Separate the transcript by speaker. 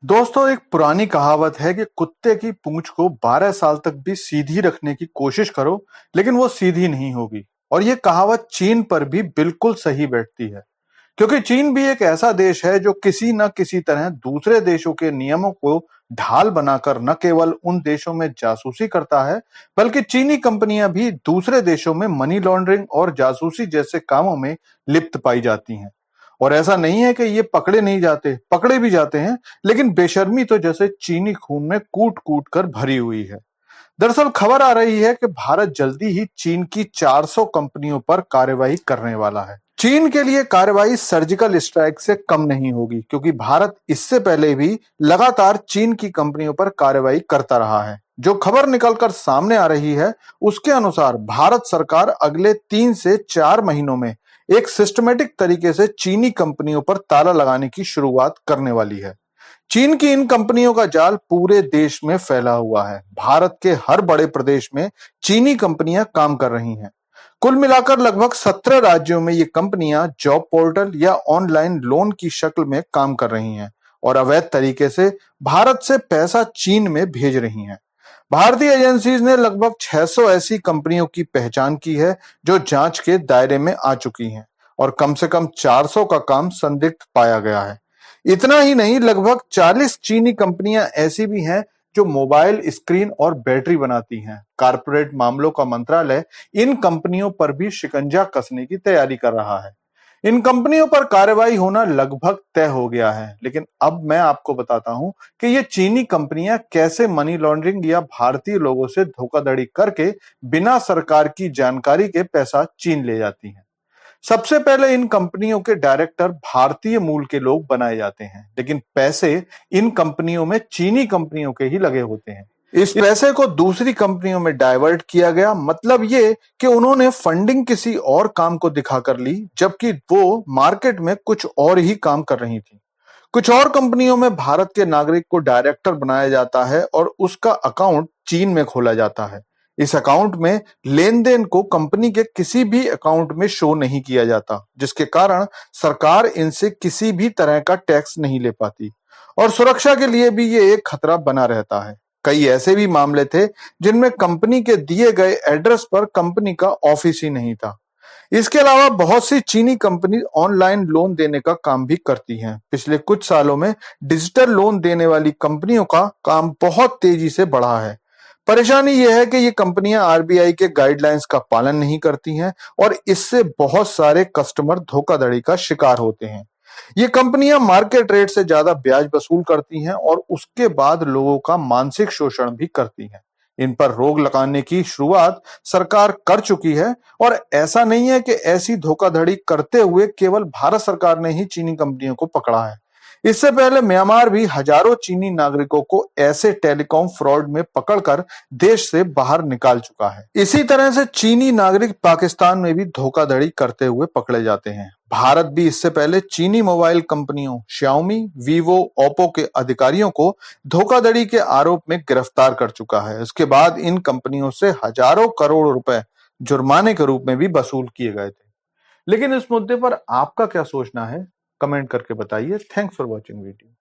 Speaker 1: दोस्तों, एक पुरानी कहावत है कि कुत्ते की पूंछ को 12 साल तक भी सीधी रखने की कोशिश करो, लेकिन वो सीधी नहीं होगी। और ये कहावत चीन पर भी बिल्कुल सही बैठती है, क्योंकि चीन भी एक ऐसा देश है जो किसी न किसी तरह दूसरे देशों के नियमों को ढाल बनाकर न केवल उन देशों में जासूसी करता है, बल्कि चीनी कंपनियां भी दूसरे देशों में मनी लॉन्ड्रिंग और जासूसी जैसे कामों में लिप्त पाई जाती हैं। और ऐसा नहीं है कि ये पकड़े नहीं जाते, पकड़े भी जाते हैं, लेकिन बेशर्मी तो जैसे चीनी खून में कूट कूट कर भरी हुई है। दरअसल खबर आ रही है कि भारत जल्दी ही चीन की 400 कंपनियों पर कार्रवाई करने वाला है। चीन के लिए कार्रवाई सर्जिकल स्ट्राइक से कम नहीं होगी, क्योंकि भारत इससे पहले भी लगातार चीन की कंपनियों पर कार्रवाई करता रहा है। जो खबर निकलकर सामने आ रही है, उसके अनुसार भारत सरकार अगले 3 से 4 महीनों में एक सिस्टमेटिक तरीके से चीनी कंपनियों पर ताला लगाने की शुरुआत करने वाली है। चीन की इन कंपनियों का जाल पूरे देश में फैला हुआ है। भारत के हर बड़े प्रदेश में चीनी कंपनियां काम कर रही हैं। कुल मिलाकर लगभग 17 राज्यों में ये कंपनियां जॉब पोर्टल या ऑनलाइन लोन की शक्ल में काम कर रही हैं और अवैध तरीके से भारत से पैसा चीन में भेज रही हैं। भारतीय एजेंसीज ने लगभग 600 ऐसी कंपनियों की पहचान की है जो जांच के दायरे में आ चुकी हैं, और कम से कम 400 का काम संदिग्ध पाया गया है। इतना ही नहीं, लगभग 40 चीनी कंपनियां ऐसी भी हैं जो मोबाइल स्क्रीन और बैटरी बनाती हैं। कारपोरेट मामलों का मंत्रालय इन कंपनियों पर भी शिकंजा कसने की तैयारी कर रहा है। इन कंपनियों पर कार्रवाई होना लगभग तय हो गया है, लेकिन अब मैं आपको बताता हूं कि ये चीनी कंपनियां कैसे मनी लॉन्ड्रिंग या भारतीय लोगों से धोखाधड़ी करके बिना सरकार की जानकारी के पैसा चीन ले जाती हैं। सबसे पहले इन कंपनियों के डायरेक्टर भारतीय मूल के लोग बनाए जाते हैं, लेकिन पैसे इन कंपनियों में चीनी कंपनियों के ही लगे होते हैं। इस पैसे को दूसरी कंपनियों में डाइवर्ट किया गया, मतलब ये कि उन्होंने फंडिंग किसी और काम को दिखाकर ली, जबकि वो मार्केट में कुछ और ही काम कर रही थी। कुछ और कंपनियों में भारत के नागरिक को डायरेक्टर बनाया जाता है और उसका अकाउंट चीन में खोला जाता है। इस अकाउंट में लेन-देन को कंपनी के किसी भी अकाउंट में शो नहीं किया जाता, जिसके कारण सरकार इनसे किसी भी तरह का टैक्स नहीं ले पाती, और सुरक्षा के लिए भी ये एक खतरा बना रहता है। कई ऐसे भी मामले थे जिनमें कंपनी के दिए गए एड्रेस पर कंपनी का ऑफिस ही नहीं था। इसके अलावा बहुत सी चीनी कंपनी ऑनलाइन लोन देने का काम भी करती हैं। पिछले कुछ सालों में डिजिटल लोन देने वाली कंपनियों का काम बहुत तेजी से बढ़ा है। परेशानी यह है कि ये कंपनियां आरबीआई के गाइडलाइंस का पालन नहीं करती हैं, और इससे बहुत सारे कस्टमर धोखाधड़ी का शिकार होते हैं। ये कंपनियां मार्केट रेट से ज्यादा ब्याज वसूल करती हैं और उसके बाद लोगों का मानसिक शोषण भी करती हैं। इन पर रोक लगाने की शुरुआत सरकार कर चुकी है, और ऐसा नहीं है कि ऐसी धोखाधड़ी करते हुए केवल भारत सरकार ने ही चीनी कंपनियों को पकड़ा है। इससे पहले म्यांमार भी हजारों चीनी नागरिकों को ऐसे टेलीकॉम फ्रॉड में पकड़कर देश से बाहर निकाल चुका है। इसी तरह से चीनी नागरिक पाकिस्तान में भी धोखाधड़ी करते हुए पकड़े जाते हैं। भारत भी इससे पहले चीनी मोबाइल कंपनियों Xiaomi, Vivo, Oppo के अधिकारियों को धोखाधड़ी के आरोप में गिरफ्तार कर चुका है। उसके बाद इन कंपनियों से हजारों करोड़ रुपए जुर्माने के रूप में भी वसूल किए गए थे। लेकिन इस मुद्दे पर आपका क्या सोचना है? कमेंट करके बताइए। Thanks for watching video.